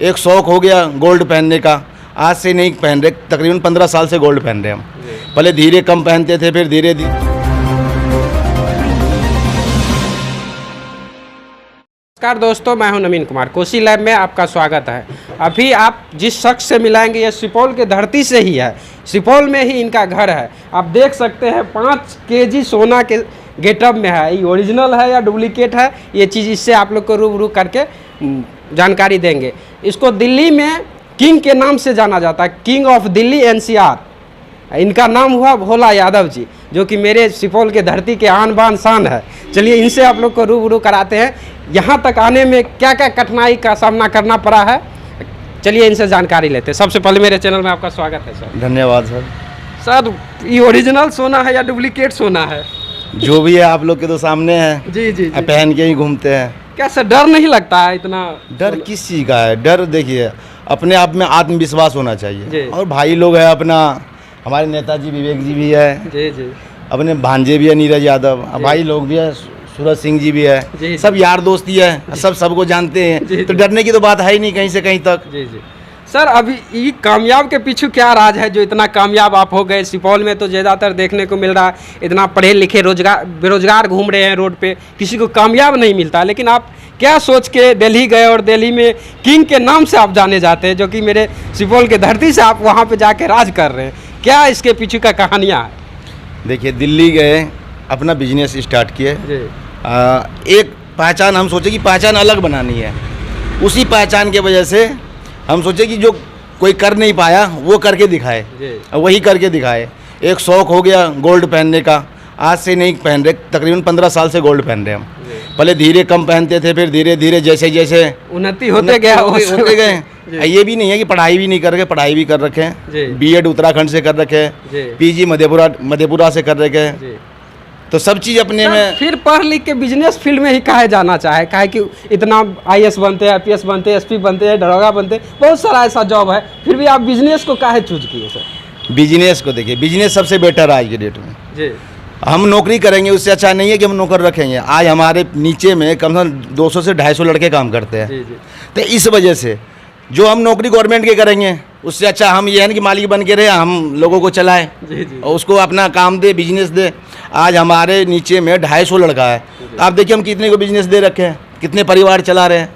एक शौक हो गया गोल्ड पहनने का। आज से नहीं पहन रहे, तकरीबन 15 साल से गोल्ड पहन रहे हम। पहले धीरे कम पहनते थे, फिर धीरे धीरे। नमस्कार दोस्तों, मैं हूं नवीन कुमार। कोसी लैब में आपका स्वागत है। अभी आप जिस शख्स से मिलाएंगे ये सुपौल के धरती से ही है। सुपौल में ही इनका घर है। आप देख सकते हैं 5 केजी सोना के गेटअप में है। ये ओरिजिनल है या डुप्लीकेट है, ये चीज़ इससे आप लोग को रूबरू करके जानकारी देंगे। इसको दिल्ली में किंग के नाम से जाना जाता है, किंग ऑफ दिल्ली एनसीआर। इनका नाम हुआ भोला यादव जी, जो कि मेरे सुपौल के धरती के आन बान शान है। चलिए इनसे आप लोग को रूबरू कराते हैं। यहाँ तक आने में क्या क्या कठिनाई का सामना करना पड़ा है, चलिए इनसे जानकारी लेते हैं। सबसे पहले मेरे चैनल में आपका स्वागत है सर। धन्यवाद सर। सर ये ओरिजिनल सोना है या डुप्लीकेट सोना है? जो भी है आप लोग के तो सामने है। जी जी, जी। पहन के ही घूमते हैं। क्या सर डर नहीं लगता है इतना? डर किस चीज़ का है? डर देखिए, अपने आप में आत्मविश्वास होना चाहिए। जी। और भाई लोग है अपना, हमारे नेताजी विवेक जी भी है, जी जी, अपने भांजे भी है नीरज यादव, भाई लोग भी है, सूरज सिंह जी भी है। जी। सब यार दोस्ती है, सबको जानते हैं। जी। तो डरने की तो बात है ही नहीं कहीं से कहीं तक। जी जी। सर अभी ये कामयाब के पीछे क्या राज है जो इतना कामयाब आप हो गए? सुपौल में तो ज़्यादातर देखने को मिल रहा है इतना पढ़े लिखे बेरोजगार घूम रहे हैं रोड पे, किसी को कामयाब नहीं मिलता। लेकिन आप क्या सोच के दिल्ली गए और दिल्ली में किंग के नाम से आप जाने जाते हैं, जो कि मेरे सुपौल के धरती से आप वहाँ पे जाके राज कर रहे हैं? क्या इसके पीछे का कहानियाँ है? देखिए, दिल्ली गए, अपना बिजनेस स्टार्ट किए। एक पहचान हम सोचे कि पहचान अलग बनानी है। उसी पहचान के वजह से हम सोचे कि जो कोई कर नहीं पाया वो करके दिखाए, वही करके दिखाए। एक शौक हो गया गोल्ड पहनने का। आज से नहीं पहन रहे, तकरीबन 15 साल से गोल्ड पहन रहे हम। पहले धीरे कम पहनते थे, फिर धीरे धीरे जैसे जैसे उन्नति होते गए। ये भी नहीं है कि पढ़ाई भी नहीं कर रखे, पढ़ाई भी कर रखे हैं। बीएड उत्तराखंड से कर रखे हैं, पीजी मधेपुरा से कर रखे हैं। तो सब चीज़ अपने में। फिर पढ़ लिख के बिजनेस फील्ड में ही काहे जाना चाहे? काहे कि इतना आईएएस बनते हैं, आईपीएस बनते हैं, एसपी बनते हैं, दरोगा बनते हैं, बहुत सारा ऐसा जॉब है, फिर भी आप बिजनेस को काहे चूज किए सर? बिजनेस को देखिए, बिजनेस सबसे बेटर है आज के डेट में। जी। हम नौकरी करेंगे उससे अच्छा नहीं है कि हम नौकर रखेंगे। आज हमारे नीचे में कम से कम 200 से 250 लड़के काम करते हैं। जी जी। तो इस वजह से जो हम नौकरी गवर्नमेंट के करेंगे उससे अच्छा हम ये है कि मालिक बन के रहे, हम लोगों को चलाएं। जी जी। और उसको अपना काम दे, बिजनेस दे। आज हमारे नीचे में 250 लड़का है। तो आप देखिए हम कितने को बिजनेस दे रखे हैं, कितने परिवार चला रहे हैं।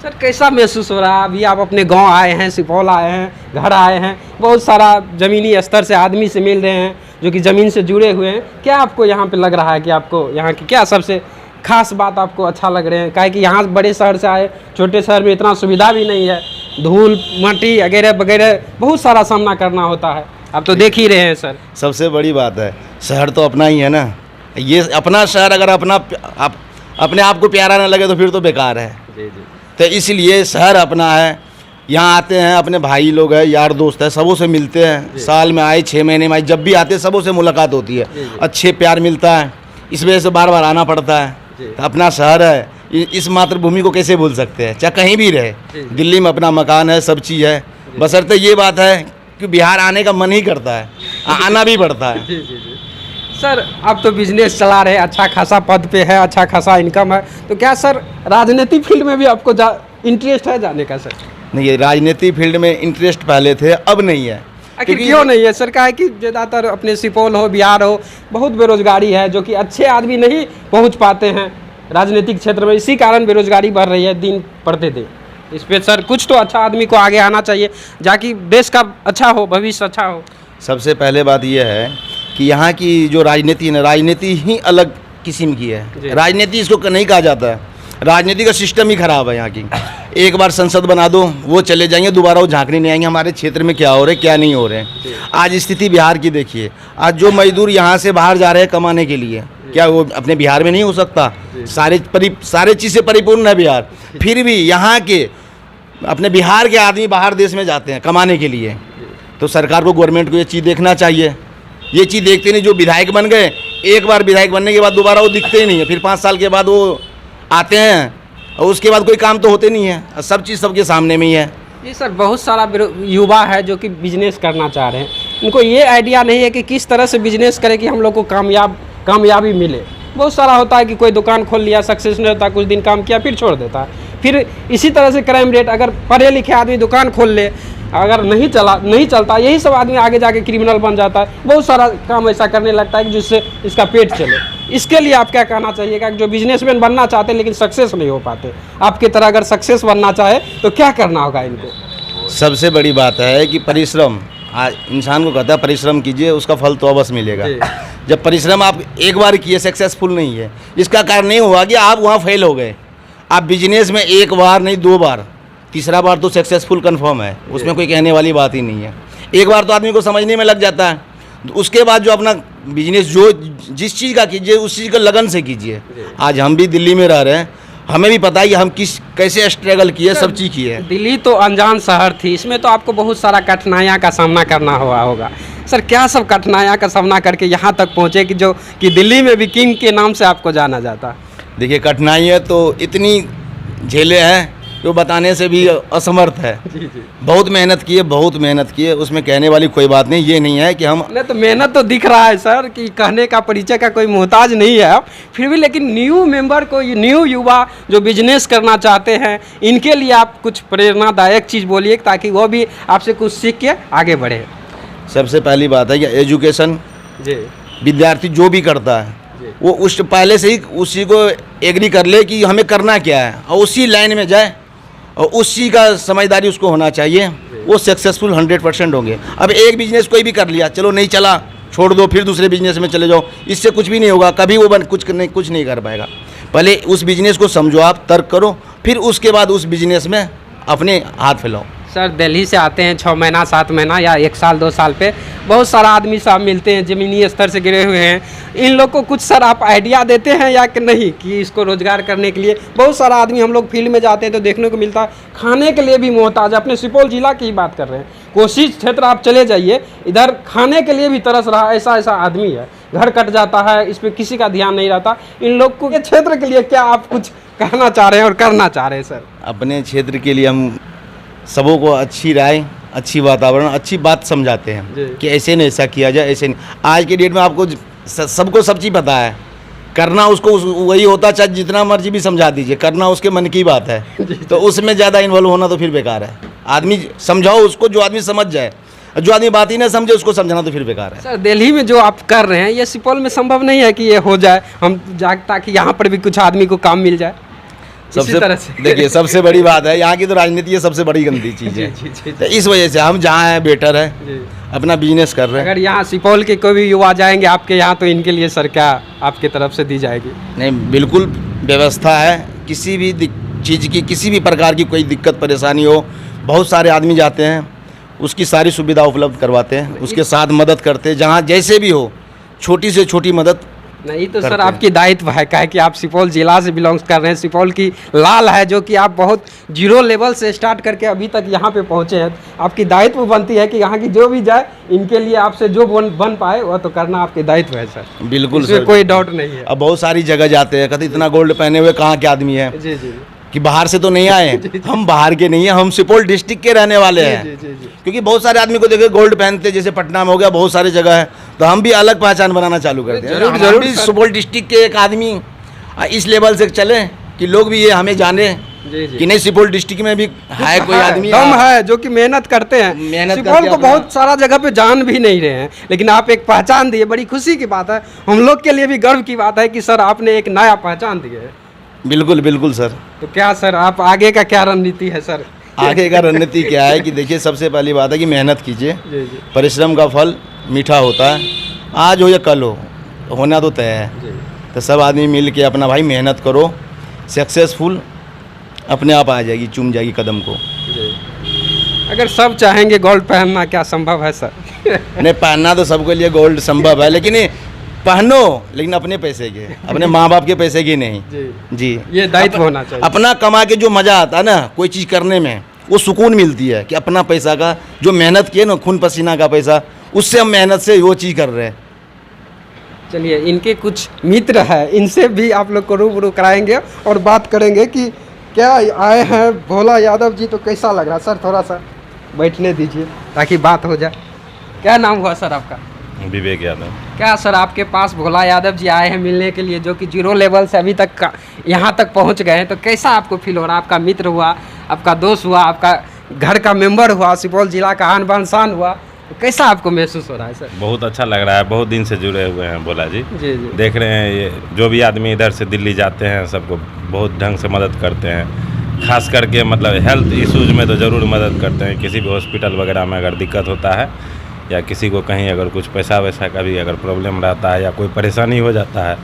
सर कैसा महसूस हो रहा है? अभी आप अपने गांव आए हैं, सुपौल आए हैं, घर आए हैं, बहुत सारा ज़मीनी स्तर से आदमी से मिल रहे हैं जो कि ज़मीन से जुड़े हुए हैं। क्या आपको यहाँ पे लग रहा है कि आपको यहाँ की क्या सबसे खास बात आपको अच्छा लग रहे हैं? काहे कि यहाँ बड़े शहर से आए, छोटे शहर में इतना सुविधा भी नहीं है, धूल मट्टी वगैरह वगैरह बहुत सारा सामना करना होता है। आप तो देख ही रहे हैं सर। सबसे बड़ी बात है, शहर तो अपना ही है ना। ये अपना शहर अगर अपने आप को प्यारा ना लगे तो फिर तो बेकार है। जी जी। तो इसलिए शहर अपना है। यहाँ आते हैं, अपने भाई लोग हैं, यार दोस्त है, सबों से मिलते हैं। साल में आए, 6 महीने में आए, जब भी आते हैं सबों से मुलाकात होती है, अच्छे प्यार मिलता है। इस वजह से बार बार आना पड़ता है। तो अपना शहर है, इस मातृभूमि को कैसे भूल सकते हैं? चाहे कहीं भी रहे, दिल्ली में अपना मकान है, सब चीज़ है। बशर्ते ये बात है कि बिहार आने का मन ही करता है, आना भी पड़ता है। जी जी जी। सर आप तो बिजनेस चला रहे हैं, अच्छा खासा पद पे है, अच्छा खासा इनकम है, तो क्या सर राजनीति फील्ड में भी आपको इंटरेस्ट है जाने का? सर नहीं, राजनीति फील्ड में इंटरेस्ट पहले थे, अब नहीं है। आखिर क्यों नहीं है सर? क्या है कि ज़्यादातर अपने सुपौल हो, बिहार हो, बहुत बेरोजगारी है, जो कि अच्छे आदमी नहीं पहुंच पाते हैं राजनीतिक क्षेत्र में। इसी कारण बेरोजगारी बढ़ रही है दिन प्रतिदिन। इस पर सर कुछ तो अच्छा आदमी को आगे आना चाहिए, जाकि देश का अच्छा हो, भविष्य अच्छा हो। सबसे पहले बात यह है कि यहाँ की जो राजनीति है ना, राजनीति ही अलग किस्म की है। राजनीति इसको नहीं कहा जाता है, राजनीति का सिस्टम ही खराब है यहाँ की। एक बार संसद बना दो, वो चले जाएंगे, दोबारा वो झांकने नहीं आएंगे हमारे क्षेत्र में क्या हो रहा है क्या नहीं हो रहे हैं। आज स्थिति बिहार की देखिए, आज जो मजदूर यहाँ से बाहर जा रहे हैं कमाने के लिए, क्या वो अपने बिहार में नहीं हो सकता? सारे चीज़ से परिपूर्ण है बिहार। फिर भी यहाँ के अपने बिहार के आदमी बाहर देश में जाते हैं कमाने के लिए। तो सरकार को, गवर्नमेंट को ये चीज़ देखना चाहिए। ये चीज़ देखते नहीं। जो विधायक बन गए, एक बार विधायक बनने के बाद दोबारा वो दिखते ही नहीं है। फिर 5 साल के बाद वो आते हैं और उसके बाद कोई काम तो होते नहीं है। सब चीज़ सबके सामने में ही है। जी सर, बहुत सारा युवा है जो कि बिजनेस करना चाह रहे हैं, उनको ये आइडिया नहीं है कि किस तरह से बिजनेस करें कि हम लोग को कामयाबी मिले। बहुत सारा होता है कि कोई दुकान खोल लिया, सक्सेस नहीं होता, कुछ दिन काम किया फिर छोड़ देता है, फिर इसी तरह से क्राइम रेट, अगर पढ़े लिखे आदमी दुकान खोल ले, अगर नहीं चलता, यही सब आदमी आगे जाके क्रिमिनल बन जाता है। बहुत सारा काम ऐसा करने लगता है कि जिससे इसका पेट चले। इसके लिए आप क्या कहना चाहिएगा कि जो बिजनेसमैन बनना चाहते हैं लेकिन सक्सेस नहीं हो पाते, आपकी तरह अगर सक्सेस बनना चाहे तो क्या करना होगा इनको? सबसे बड़ी बात है कि परिश्रम, इंसान को कहता है परिश्रम कीजिए, उसका फल तो अवश्य मिलेगा। जब परिश्रम आप एक बार किए, सक्सेसफुल नहीं है, इसका कारण नहीं हुआ कि आप वहाँ फेल हो गए। आप बिजनेस में एक बार नहीं 2 बार, तीसरा बार तो सक्सेसफुल कंफर्म है, उसमें कोई कहने वाली बात ही नहीं है। एक बार तो आदमी को समझने में लग जाता है, उसके बाद जो अपना बिजनेस जो जिस चीज़ का कीजिए उस चीज़ को लगन से कीजिए। आज हम भी दिल्ली में रह रहे हैं, हमें भी पता है कि हम कैसे स्ट्रगल किए, सब चीज़ किए। दिल्ली तो अनजान शहर थी, इसमें तो आपको बहुत सारा कठिनाइयाँ का सामना करना हुआ होगा। सर क्या सब कठिनाइयाँ का सामना करके यहाँ तक पहुँचे कि दिल्ली में भी किंग के नाम से आपको जाना जाता? देखिए कठिनाइयाँ तो इतनी झेले हैं जो बताने से भी असमर्थ है। जी। बहुत मेहनत किए, उसमें कहने वाली कोई बात नहीं। ये नहीं है कि हम नहीं तो मेहनत तो दिख रहा है सर, कि कहने का परिचय का कोई मोहताज नहीं है आप, फिर भी लेकिन न्यू मेंबर को, न्यू युवा जो बिजनेस करना चाहते हैं, इनके लिए आप कुछ प्रेरणादायक चीज़ बोलिए ताकि वो भी आपसे कुछ सीख के आगे बढ़े। सबसे पहली बात है कि एजुकेशन, जी, विद्यार्थी जो भी करता है वो उस पहले से ही उसी को एग्री कर ले कि हमें करना क्या है और उसी लाइन में जाए और उसी का समझदारी उसको होना चाहिए, वो सक्सेसफुल 100% होंगे। अब एक बिजनेस कोई भी कर लिया, चलो नहीं चला छोड़ दो, फिर दूसरे बिजनेस में चले जाओ, इससे कुछ भी नहीं होगा, कभी वो कुछ नहीं कर पाएगा। पहले उस बिजनेस को समझो, आप तर्क करो, फिर उसके बाद उस बिजनेस में अपने हाथ फैलाओ। सर दिल्ली से आते हैं 6 महीना 7 महीना या 1 साल 2 साल पे, बहुत सारा आदमी साहब मिलते हैं ज़मीनी स्तर से गिरे हुए हैं, इन लोग को कुछ सर आप आइडिया देते हैं या कि नहीं कि इसको रोज़गार करने के लिए? बहुत सारा आदमी हम लोग फील्ड में जाते हैं तो देखने को मिलता है खाने के लिए भी मोहताज। अपने सुपौल जिला की ही बात कर रहे हैं, कोसी क्षेत्र आप चले जाइए, इधर खाने के लिए भी तरस रहा, ऐसा आदमी है, घर कट जाता है, इस पर किसी का ध्यान नहीं रहता। इन लोग को क्षेत्र के लिए क्या आप कुछ कहना चाह रहे हैं और करना चाह रहे हैं? सर अपने क्षेत्र के लिए हम सबों को अच्छी राय, अच्छी वातावरण, अच्छी बात समझाते हैं कि ऐसे नहीं, ऐसा किया जाए, ऐसे नहीं। आज के डेट में आपको सबको सब चीज़ पता है, करना उसको वही होता, चाहे जितना मर्जी भी समझा दीजिए, करना उसके मन की बात है, तो उसमें ज़्यादा इन्वॉल्व होना तो फिर बेकार है। आदमी समझाओ उसको, जो आदमी समझ जाए, जो आदमी बात ही ना समझे उसको समझाना तो फिर बेकार है। सर दिल्ली में जो आप कर रहे हैं ये सुपौल में संभव नहीं है कि ये हो जाए, हम ताकि यहाँ पर भी कुछ आदमी को काम मिल जाए? सबसे देखिए सबसे बड़ी बात है, यहाँ की तो राजनीति है सबसे बड़ी गंदी चीज़ है। तो इस वजह से हम जहाँ हैं बेटर है, अपना बिजनेस कर रहे हैं। अगर यहाँ सुपौल के कोई भी युवा जाएंगे आपके यहाँ तो इनके लिए सर क्या आपकी तरफ से दी जाएगी? नहीं, बिल्कुल व्यवस्था है, किसी भी चीज़ की, किसी भी प्रकार की कोई दिक्कत परेशानी हो, बहुत सारे आदमी जाते हैं, उसकी सारी सुविधा उपलब्ध करवाते हैं, उसके साथ मदद करते हैं, जहाँ जैसे भी हो, छोटी से छोटी मदद नहीं तो सर आपकी दायित्व है, क्या है कि आप सुपौल जिला से बिलोंग्स कर रहे हैं, सुपौल की लाल है, जो कि आप बहुत जीरो लेवल से स्टार्ट करके अभी तक यहाँ पे पहुँचे हैं। आपकी दायित्व बनती है कि यहाँ की जो भी जाए इनके लिए आपसे जो बन पाए वह तो करना आपके दायित्व है सर। बिल्कुल सर, कोई डाउट नहीं है। अब बहुत सारी जगह जाते हैं, कहते इतना गोल्ड पहने हुए कहाँ के आदमी है? जी जी, कि बाहर से तो नहीं आए, हम बाहर के नहीं हैं, हम सुपौल डिस्ट्रिक्ट के रहने वाले हैं। क्योंकि बहुत सारे आदमी को देखे गोल्ड पहनते, जैसे पटना में हो गया, बहुत सारी जगह है, तो हम भी अलग पहचान बनाना चालू करते हैं। जरूर सुपौल डिस्ट्रिक्ट के एक आदमी इस लेवल से चले कि लोग भी ये हमें जाने कि नहीं सुपौल डिस्ट्रिक्ट में भी है कोई आदमी दम है जो कि मेहनत करते हैं। सुपौल को बहुत सारा जगह पे जान भी नहीं रहे हैं, लेकिन आप एक पहचान दिए, बड़ी खुशी की बात है, हम लोग के लिए भी गर्व की बात है कि सर आपने एक नया पहचान दिए है। बिल्कुल बिल्कुल सर। तो क्या सर आप आगे का क्या रणनीति है सर? आगे का रणनीति क्या है कि देखिए सबसे पहली बात है कि मेहनत कीजिए, परिश्रम का फल मीठा होता है, आज हो या कल हो, होना तो तय है। तो सब आदमी मिल के अपना भाई मेहनत करो, सक्सेसफुल अपने आप आ जाएगी, चूम जाएगी कदम को। अगर सब चाहेंगे गोल्ड पहनना, क्या संभव है सर? नहीं, पहनना तो सबके लिए गोल्ड संभव है, लेकिन पहनो, लेकिन अपने पैसे के, अपने माँ बाप के पैसे की नहीं। जी, ये दायित्व होना चाहिए। अपना कमा के जो मज़ा आता है ना कोई चीज़ करने में, वो सुकून मिलती है कि अपना पैसा का जो मेहनत किए ना, खून पसीना का पैसा, उससे हम मेहनत से वो चीज़ कर रहे हैं। चलिए इनके कुछ मित्र हैं, इनसे भी आप लोग को रूबरू कराएंगे और बात करेंगे कि क्या आए हैं भोला यादव जी, तो कैसा लग रहा? सर थोड़ा सा बैठने दीजिए ताकि बात हो जाए। क्या नाम हुआ सर आपका? विवेक यादव। क्या सर आपके पास भोला यादव जी आए हैं मिलने के लिए, जो कि 0 लेवल से अभी तक यहाँ तक पहुँच गए हैं, तो कैसा आपको फील हो रहा है? आपका मित्र हुआ, आपका दोस्त हुआ, आपका घर का मेंबर हुआ, सुपौल जिला का आन बान शान हुआ, तो कैसा आपको महसूस हो रहा है सर? बहुत अच्छा लग रहा है, बहुत दिन से जुड़े हुए हैं भोला जी। जी जी। देख रहे हैं ये जो भी आदमी इधर से दिल्ली जाते हैं सबको बहुत ढंग से मदद करते हैं, खास करके मतलब हेल्थ इश्यूज में तो ज़रूर मदद करते हैं। किसी भी हॉस्पिटल वगैरह में अगर दिक्कत होता है या किसी को कहीं अगर कुछ पैसा वैसा का भी अगर प्रॉब्लम रहता है या कोई परेशानी हो जाता है,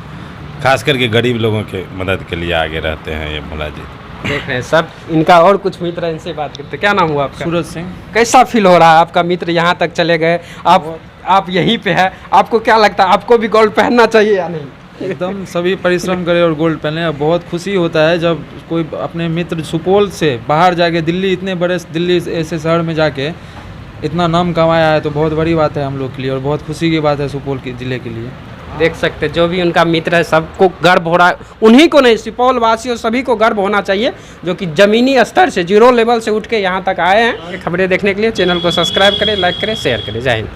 खास करके गरीब लोगों के मदद के लिए आगे रहते हैं ये भोला जी। देख रहे हैं सब, इनका और कुछ मित्र हैं, इनसे बात करते। क्या नाम हुआ आपका? सूरज सिंह। कैसा फील हो रहा है? आपका मित्र यहाँ तक चले गए, आप यहीं पे है, आपको क्या लगता है आपको भी गोल्ड पहनना चाहिए या नहीं? एकदम सभी परिश्रम करें और गोल्ड पहने। बहुत खुशी होता है जब कोई अपने मित्र सुपौल से बाहर जाके दिल्ली, इतने बड़े दिल्ली ऐसे शहर में जाके इतना नाम कमाया है, तो बहुत बड़ी बात है हम लोग के लिए और बहुत खुशी की बात है सुपौल के ज़िले के लिए। देख सकते जो भी उनका मित्र है सबको गर्व हो रहा है, उन्हीं को नहीं सुपौल वासियों सभी को गर्व होना चाहिए, जो कि ज़मीनी स्तर से 0 लेवल से उठ के यहाँ तक आए हैं। खबरें देखने के लिए चैनल को सब्सक्राइब करें, लाइक करें, शेयर करें। जय हिंद।